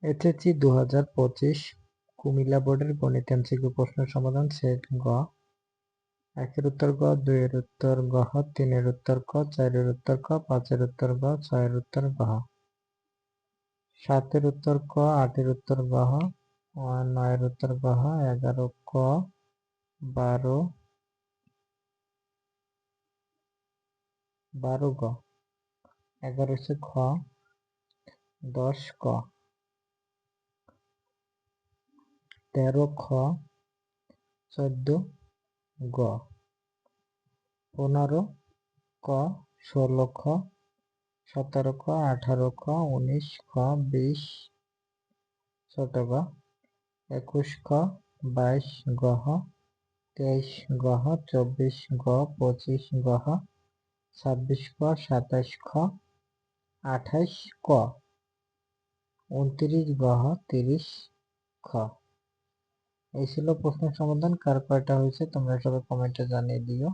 SSC 2025 Comilla বোর্ডের গণিত MCQ প্রশ্ন সমাধান সেট গ। 1 এর উত্তর গ, 2 এর উত্তর গ, 3 এর উত্তর ক, 4 এর উত্তর ক, 5 এর উত্তর গ, 6 এর উত্তর গ, 7 এর উত্তর ক, 8 এর উত্তর গ, 9 এর উত্তর গ, 11 ক, 12 গ, 11 সে খ, 10 ক, 13 খ, 14 গ, 15 ক, 16 খ, 17 খ, 18 খ, 19 খ, 20 ছোট গ, 21 খ, 22 গ, 23 গ, 24 গ, 25 গ, 26 ক, 27 খ, 28 ক, 29 গ, 30 খ। এই ছিল প্রশ্ন সমাধান। কার কয়টা হয়েছে তোমরা সবাই কমেন্টে জানিয়ে দিও।